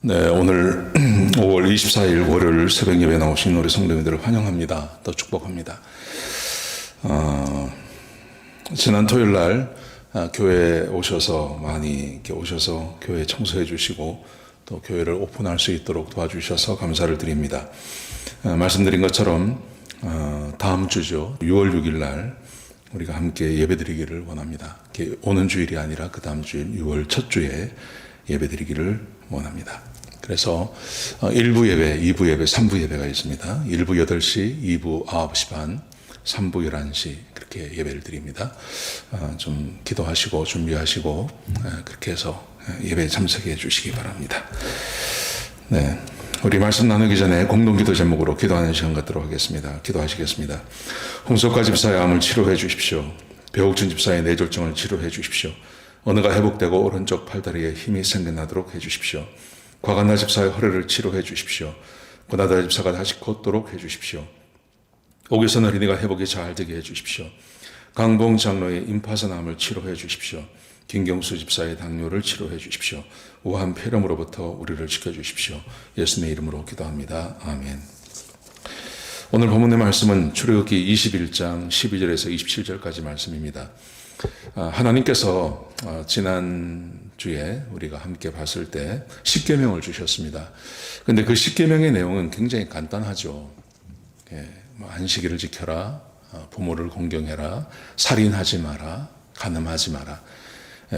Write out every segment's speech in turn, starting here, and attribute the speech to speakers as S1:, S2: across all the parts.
S1: 네, 오늘 5월 24일 월요일 새벽 예배 나오신 우리 성도님들을 환영합니다. 또 축복합니다. 지난 토요일 날 교회에 오셔서 많이 이렇게 오셔서 교회 청소해 주시고 또 교회를 오픈할 수 있도록 도와주셔서 감사를 드립니다. 말씀드린 것처럼 다음 주죠. 6월 6일 날 우리가 함께 예배드리기를 원합니다. 오는 주일이 아니라 그 다음 주일 6월 첫 주에 예배드리기를 원합니다. 그래서 1부 예배, 2부 예배, 3부 예배가 있습니다. 1부 8시, 2부 9시 반, 3부 11시 그렇게 예배를 드립니다. 좀 기도하시고 준비하시고 그렇게 해서 예배에 참석해 주시기 바랍니다. 네, 우리 말씀 나누기 전에 공동기도 제목으로 기도하는 시간 갖도록 하겠습니다. 기도하시겠습니다. 홍석가 집사의 암을 치료해 주십시오. 배옥준 집사의 뇌졸중을 치료해 주십시오. 언어가 회복되고 오른쪽 팔다리에 힘이 생겨나도록 해 주십시오. 과간나 집사의 허리를 치료해 주십시오. 고나다 집사가 다시 걷도록 해 주십시오. 오기선 어린이가 회복이 잘 되게 해 주십시오. 강봉 장로의 임파선암을 치료해 주십시오. 김경수 집사의 당뇨를 치료해 주십시오. 우한 폐렴으로부터 우리를 지켜주십시오. 예수님의 이름으로 기도합니다. 아멘. 오늘 본문의 말씀은 출애굽기 21장 12절에서 27절까지 말씀입니다. 하나님께서 지난주에 우리가 함께 봤을 때 십계명을 주셨습니다. 그런데 그 십계명의 내용은 굉장히 간단하죠. 안식일을 지켜라, 부모를 공경해라, 살인하지 마라, 간음하지 마라.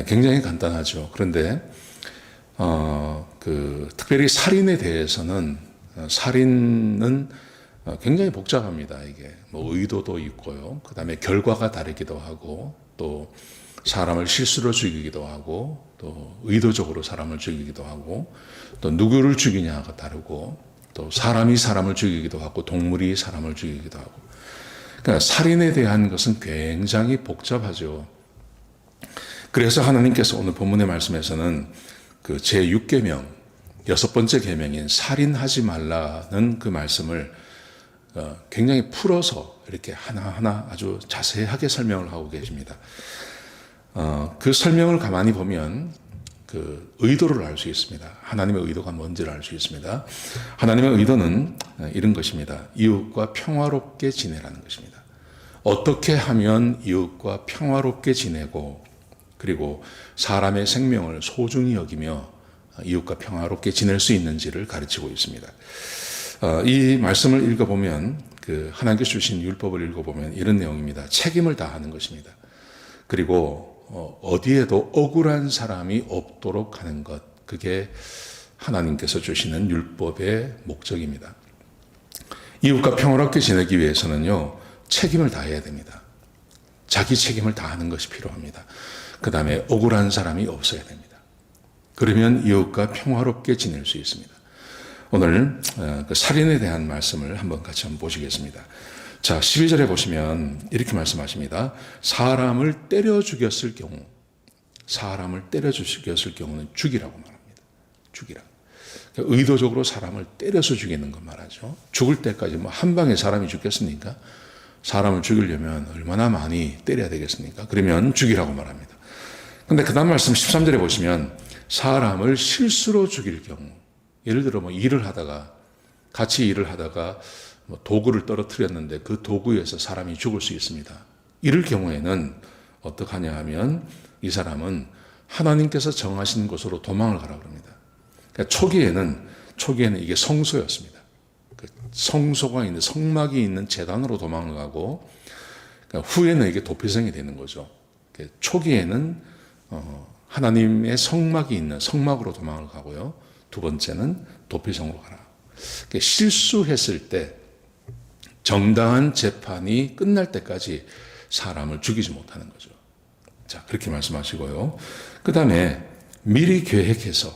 S1: 굉장히 간단하죠. 그런데 특별히 살인에 대해서는 살인은 굉장히 복잡합니다. 이게 뭐 의도도 있고요. 그 다음에 결과가 다르기도 하고 또 사람을 실수로 죽이기도 하고 또 의도적으로 사람을 죽이기도 하고 또 누구를 죽이냐가 다르고 또 사람이 사람을 죽이기도 하고 동물이 사람을 죽이기도 하고 그러니까 살인에 대한 것은 굉장히 복잡하죠. 그래서 하나님께서 오늘 본문의 말씀에서는 그 제6계명 6번째 계명인 살인하지 말라는 그 말씀을 굉장히 풀어서 이렇게 하나하나 아주 자세하게 설명을 하고 계십니다. 그 설명을 가만히 보면 그 의도를 알 수 있습니다. 하나님의 의도가 뭔지를 알 수 있습니다. 하나님의 의도는 이런 것입니다. 이웃과 평화롭게 지내라는 것입니다. 어떻게 하면 이웃과 평화롭게 지내고 그리고 사람의 생명을 소중히 여기며 이웃과 평화롭게 지낼 수 있는지를 가르치고 있습니다. 이 말씀을 읽어보면 하나님께서 주신 율법을 읽어보면 이런 내용입니다. 책임을 다하는 것입니다. 그리고 어디에도 억울한 사람이 없도록 하는 것, 그게 하나님께서 주시는 율법의 목적입니다. 이웃과 평화롭게 지내기 위해서는요, 책임을 다해야 됩니다. 자기 책임을 다하는 것이 필요합니다. 그 다음에 억울한 사람이 없어야 됩니다. 그러면 이웃과 평화롭게 지낼 수 있습니다. 오늘 그 살인에 대한 말씀을 한번 같이 한번 보시겠습니다. 자, 12절에 보시면 이렇게 말씀하십니다. 사람을 때려 죽였을 경우는 죽이라고 말합니다. 죽이라. 의도적으로 사람을 때려서 죽이는 것 말하죠. 죽을 때까지 뭐 한 방에 사람이 죽겠습니까? 사람을 죽이려면 얼마나 많이 때려야 되겠습니까? 그러면 죽이라고 말합니다. 그런데 그 다음 말씀 13절에 보시면 사람을 실수로 죽일 경우, 예를 들어 같이 일을 하다가 도구를 떨어뜨렸는데 그 도구에서 사람이 죽을 수 있습니다. 이럴 경우에는 어떡하냐 하면 이 사람은 하나님께서 정하신 곳으로 도망을 가라고 합니다. 그러니까 초기에는 이게 성소였습니다. 성소가 있는, 성막이 있는 제단으로 도망을 가고, 그러니까 후에는 이게 도피성이 되는 거죠. 초기에는 하나님의 성막이 있는 성막으로 도망을 가고요. 두 번째는 도피성으로 가라. 실수했을 때 정당한 재판이 끝날 때까지 사람을 죽이지 못하는 거죠. 자, 그렇게 말씀하시고요. 그 다음에 미리 계획해서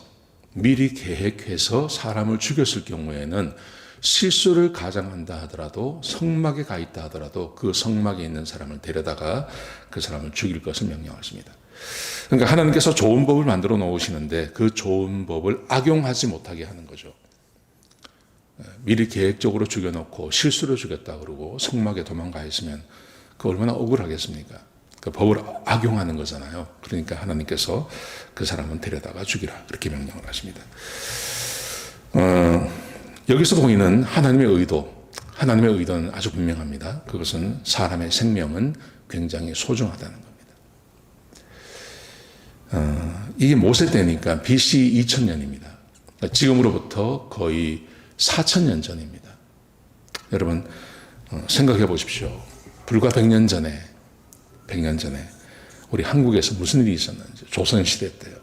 S1: 사람을 죽였을 경우에는 실수를 가장한다 하더라도 성막에 가 있다 하더라도 그 성막에 있는 사람을 데려다가 그 사람을 죽일 것을 명령하십니다. 그러니까 하나님께서 좋은 법을 만들어 놓으시는데 그 좋은 법을 악용하지 못하게 하는 거죠. 미리 계획적으로 죽여놓고 실수로 죽였다 그러고 성막에 도망가 있으면 그 얼마나 억울하겠습니까? 그 법을 악용하는 거잖아요. 그러니까 하나님께서 그 사람은 데려다가 죽이라 그렇게 명령을 하십니다. 여기서 보이는 하나님의 의도는 아주 분명합니다. 그것은 사람의 생명은 굉장히 소중하다는 겁니다. 이게 모세 때니까 BC 2000년입니다. 지금으로부터 거의 4000년 전입니다. 여러분 생각해 보십시오. 불과 100년 전에 우리 한국에서 무슨 일이 있었는지, 조선시대 때요.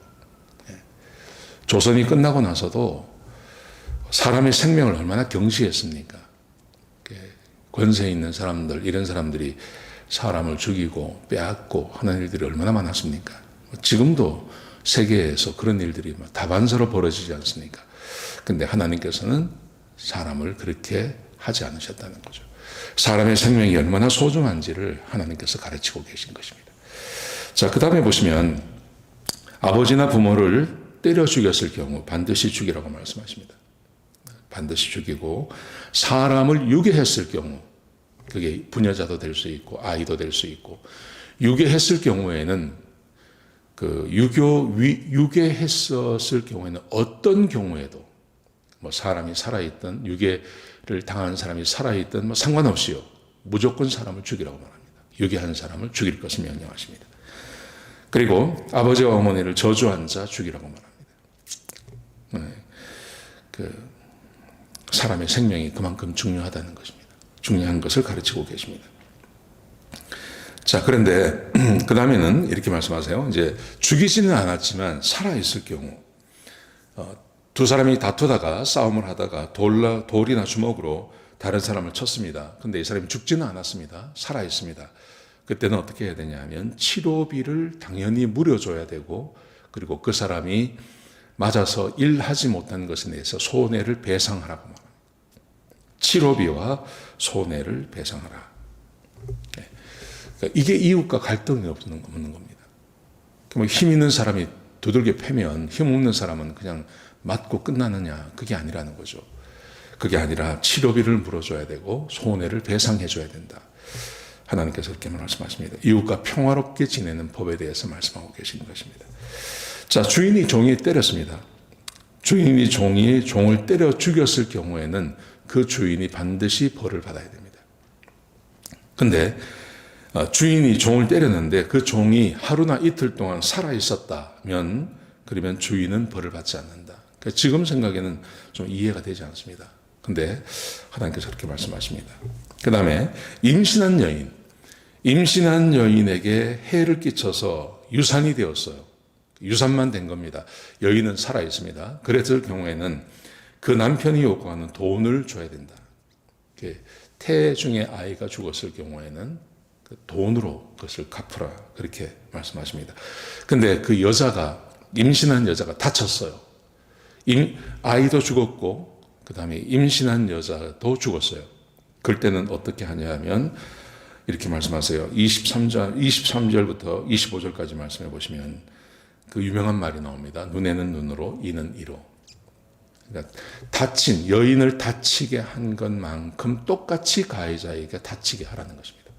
S1: 조선이 끝나고 나서도 사람의 생명을 얼마나 경시했습니까? 권세 있는 사람들, 이런 사람들이 사람을 죽이고 빼앗고 하는 일들이 얼마나 많았습니까? 지금도 세계에서 그런 일들이 다반사로 벌어지지 않습니까? 근데 하나님께서는 사람을 그렇게 하지 않으셨다는 거죠. 사람의 생명이 얼마나 소중한지를 하나님께서 가르치고 계신 것입니다. 자, 그 다음에 보시면 아버지나 부모를 때려 죽였을 경우 반드시 죽이라고 말씀하십니다. 반드시 죽이고, 사람을 유괴했을 경우, 그게 부녀자도 될 수 있고 아이도 될 수 있고, 유괴했을 경우에는 유괴했었을 경우에는 어떤 경우에도 사람이 살아있든 유괴를 당한 사람이 살아있든 상관없이요, 무조건 사람을 죽이라고 말합니다. 유괴한 사람을 죽일 것을 명령하십니다. 그리고 아버지와 어머니를 저주한 자 죽이라고 말합니다. 사람의 생명이 그만큼 중요하다는 것입니다. 중요한 것을 가르치고 계십니다. 자, 그런데 그 다음에는 이렇게 말씀하세요. 이제 죽이지는 않았지만 살아있을 경우, 두 사람이 다투다가 싸움을 하다가 돌이나 주먹으로 다른 사람을 쳤습니다. 근데 이 사람이 죽지는 않았습니다. 살아있습니다. 그때는 어떻게 해야 되냐면 치료비를 당연히 물어줘야 되고, 그리고 그 사람이 맞아서 일하지 못한 것에 대해서 손해를 배상하라고 말합니다. 치료비와 손해를 배상하라. 그러니까 이게 이웃과 갈등이 없는 겁니다. 힘 있는 사람이 두들겨 패면 힘 없는 사람은 그냥 맞고 끝나느냐, 그게 아니라는 거죠. 그게 아니라 치료비를 물어줘야 되고 손해를 배상해줘야 된다. 하나님께서 이렇게 말씀하십니다. 이웃과 평화롭게 지내는 법에 대해서 말씀하고 계시는 것입니다. 자, 주인이 종이 때렸습니다. 주인이 종을 때려 죽였을 경우에는 그 주인이 반드시 벌을 받아야 됩니다. 근데 주인이 종을 때렸는데 그 종이 하루나 이틀 동안 살아 있었다면, 그러면 주인은 벌을 받지 않는다. 그러니까 지금 생각에는 좀 이해가 되지 않습니다. 근데 하나님께서 그렇게 말씀하십니다. 그 다음에 임신한 여인에게 해를 끼쳐서 유산이 되었어요. 유산만 된 겁니다. 여인은 살아 있습니다. 그랬을 경우에는 그 남편이 요구하는 돈을 줘야 된다. 태 중에 아이가 죽었을 경우에는 그 돈으로 그것을 갚으라, 그렇게 말씀하십니다. 근데 그 임신한 여자가 다쳤어요. 아이도 죽었고 그 다음에 임신한 여자도 죽었어요. 그럴 때는 어떻게 하냐면 이렇게 말씀하세요. 23절부터 25절까지 말씀해 보시면 그 유명한 말이 나옵니다. 눈에는 눈으로, 이는 이로. 그러니까 여인을 다치게 한 것만큼 똑같이 가해자에게 다치게 하라는 것입니다.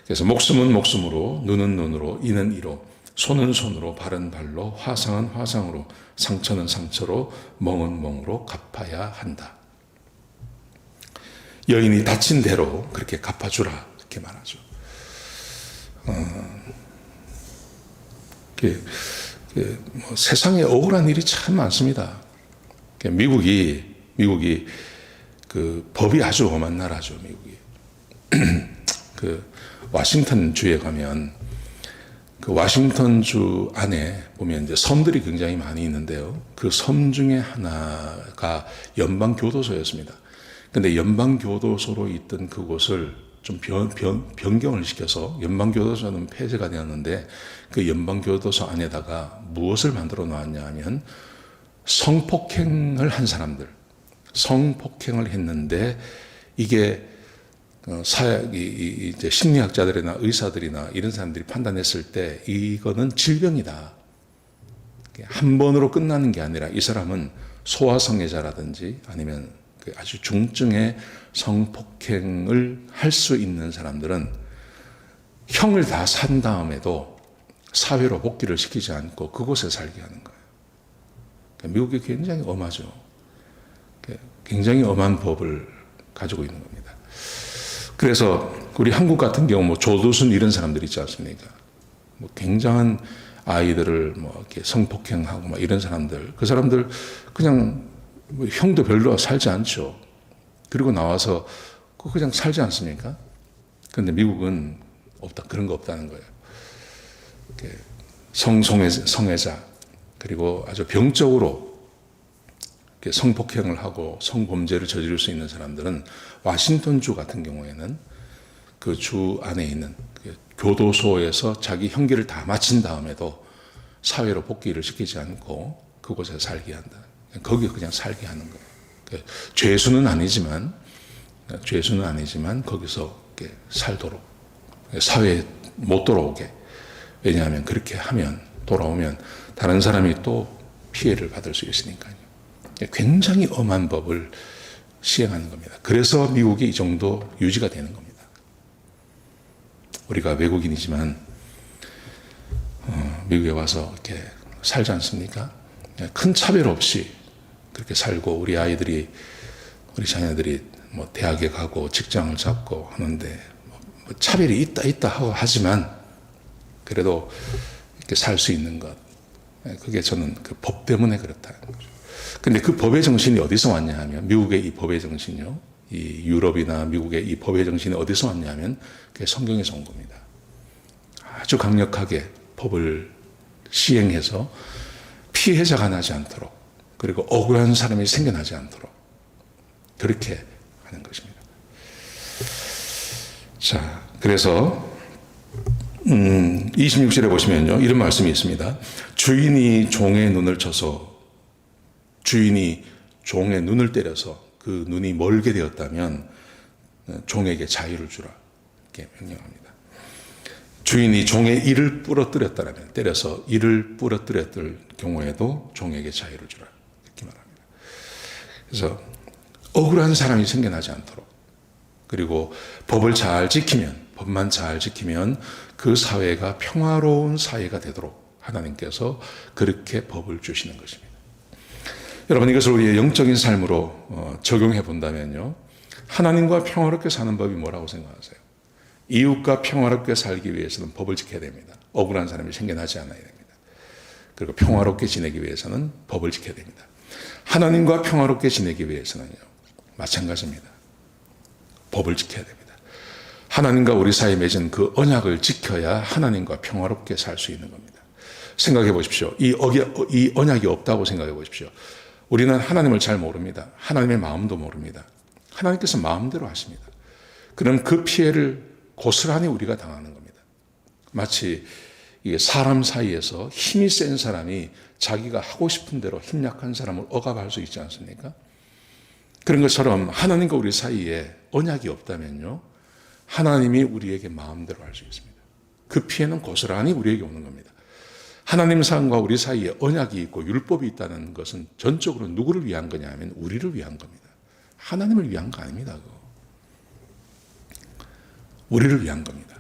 S1: 그래서 목숨은 목숨으로, 눈은 눈으로, 이는 이로, 손은 손으로, 발은 발로, 화상은 화상으로, 상처는 상처로, 멍은 멍으로 갚아야 한다. 여인이 다친 대로 그렇게 갚아주라, 이렇게 말하죠. 세상에 억울한 일이 참 많습니다. 미국이 그 법이 아주 엄한 나라죠. 미국이 그 워싱턴 주에 가면 그 워싱턴 주 안에 보면 이제 섬들이 굉장히 많이 있는데요. 그 섬 중에 하나가 연방 교도소였습니다. 근데 연방 교도소로 있던 그곳을 좀 변경을 시켜서 연방 교도소는 폐쇄가 되었는데, 그 연방 교도소 안에다가 무엇을 만들어 놓았냐 하면 성폭행을 한 사람들, 성폭행을 했는데 이게 이제 심리학자들이나 의사들이나 이런 사람들이 판단했을 때 이거는 질병이다. 한 번으로 끝나는 게 아니라 이 사람은 소아성애자라든지 아니면 아주 중증의 성폭행을 할 수 있는 사람들은 형을 다 산 다음에도 사회로 복귀를 시키지 않고 그곳에 살게 하는 거예요. 미국이 굉장히 엄하죠. 굉장히 엄한 법을 가지고 있는 겁니다. 그래서 우리 한국 같은 경우 뭐 조두순 이런 사람들 있지 않습니까? 뭐 굉장한 아이들을 뭐 이렇게 성폭행하고 막 이런 사람들, 그 사람들 그냥 뭐 형도 별로 살지 않죠. 그리고 나와서 그냥 살지 않습니까? 그런데 미국은 없다, 그런 거 없다는 거예요. 성애자, 그리고 아주 병적으로 성폭행을 하고 성범죄를 저지를 수 있는 사람들은 워싱턴주 같은 경우에는 그 주 안에 있는 교도소에서 자기 형기를 다 마친 다음에도 사회로 복귀를 시키지 않고 그곳에 살게 한다. 거기 그냥 살게 하는 거예요. 죄수는 아니지만 거기서 살도록, 사회에 못 돌아오게. 왜냐하면 그렇게 하면, 돌아오면 다른 사람이 또 피해를 받을 수 있으니까요. 굉장히 엄한 법을 시행하는 겁니다. 그래서 미국이 이 정도 유지가 되는 겁니다. 우리가 외국인이지만 미국에 와서 이렇게 살지 않습니까? 큰 차별 없이 그렇게 살고 우리 아이들이, 우리 자녀들이 뭐 대학에 가고 직장을 잡고 하는데 뭐 차별이 있다 하고 하지만 그래도 이렇게 살 수 있는 것, 그게 저는 그 법 때문에 그렇다는 거죠. 근데 그 법의 정신이 어디서 왔냐 하면, 미국의 이 법의 정신이요, 이 유럽이나 미국의 이 법의 정신이 어디서 왔냐 하면 그게 성경에서 온 겁니다. 아주 강력하게 법을 시행해서 피해자가 나지 않도록, 그리고 억울한 사람이 생겨나지 않도록 그렇게 하는 것입니다. 자, 그래서 26절에 보시면요, 이런 말씀이 있습니다. 주인이 종의 눈을 쳐서, 주인이 종의 눈을 때려서 그 눈이 멀게 되었다면 종에게 자유를 주라, 이렇게 명령합니다. 주인이 종의 이를 부러뜨렸다면, 때려서 이를 부러뜨렸을 경우에도 종에게 자유를 주라, 이렇게 말합니다. 그래서 억울한 사람이 생겨나지 않도록, 그리고 법을 잘 지키면, 법만 잘 지키면 그 사회가 평화로운 사회가 되도록 하나님께서 그렇게 법을 주시는 것입니다. 여러분, 이것을 우리의 영적인 삶으로 적용해 본다면요, 하나님과 평화롭게 사는 법이 뭐라고 생각하세요? 이웃과 평화롭게 살기 위해서는 법을 지켜야 됩니다. 억울한 사람이 생겨나지 않아야 됩니다. 그리고 평화롭게 지내기 위해서는 법을 지켜야 됩니다. 하나님과 평화롭게 지내기 위해서는요, 마찬가지입니다. 법을 지켜야 됩니다. 하나님과 우리 사이에 맺은 그 언약을 지켜야 하나님과 평화롭게 살 수 있는 겁니다. 생각해 보십시오. 이 언약이 없다고 생각해 보십시오. 우리는 하나님을 잘 모릅니다. 하나님의 마음도 모릅니다. 하나님께서 마음대로 하십니다. 그럼 그 피해를 고스란히 우리가 당하는 겁니다. 마치 사람 사이에서 힘이 센 사람이 자기가 하고 싶은 대로 힘 약한 사람을 억압할 수 있지 않습니까? 그런 것처럼 하나님과 우리 사이에 언약이 없다면요, 하나님이 우리에게 마음대로 할 수 있습니다. 그 피해는 고스란히 우리에게 오는 겁니다. 하나님 사람과 우리 사이에 언약이 있고 율법이 있다는 것은 전적으로 누구를 위한 거냐 하면 우리를 위한 겁니다. 하나님을 위한 거 아닙니다. 그거. 우리를 위한 겁니다.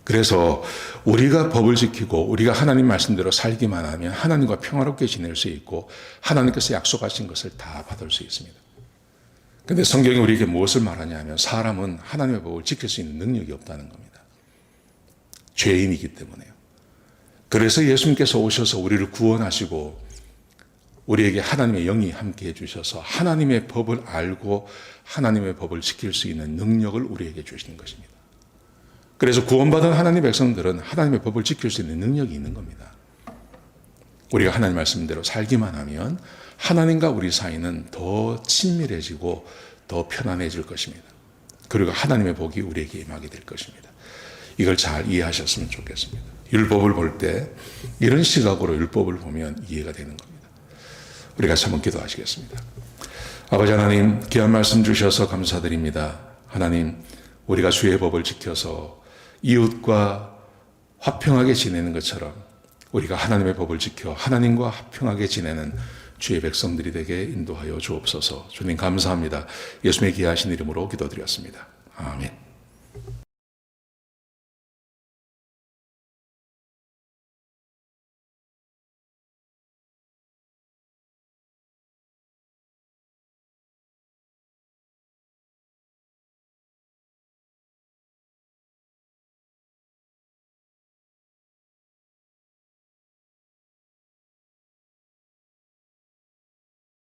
S1: 그래서 우리가 법을 지키고 우리가 하나님 말씀대로 살기만 하면 하나님과 평화롭게 지낼 수 있고 하나님께서 약속하신 것을 다 받을 수 있습니다. 그런데 성경이 우리에게 무엇을 말하냐 하면 사람은 하나님의 법을 지킬 수 있는 능력이 없다는 겁니다. 죄인이기 때문에요. 그래서 예수님께서 오셔서 우리를 구원하시고 우리에게 하나님의 영이 함께 해주셔서 하나님의 법을 알고 하나님의 법을 지킬 수 있는 능력을 우리에게 주시는 것입니다. 그래서 구원받은 하나님의 백성들은 하나님의 법을 지킬 수 있는 능력이 있는 겁니다. 우리가 하나님 말씀대로 살기만 하면 하나님과 우리 사이는 더 친밀해지고 더 편안해질 것입니다. 그리고 하나님의 복이 우리에게 임하게 될 것입니다. 이걸 잘 이해하셨으면 좋겠습니다. 율법을 볼 때 이런 시각으로 율법을 보면 이해가 되는 겁니다. 우리가 한번 기도하시겠습니다. 아버지 하나님, 귀한 말씀 주셔서 감사드립니다. 하나님, 우리가 주의 법을 지켜서 이웃과 화평하게 지내는 것처럼 우리가 하나님의 법을 지켜 하나님과 화평하게 지내는 주의 백성들이 되게 인도하여 주옵소서. 주님 감사합니다. 예수님의 귀하신 이름으로 기도드렸습니다. 아멘.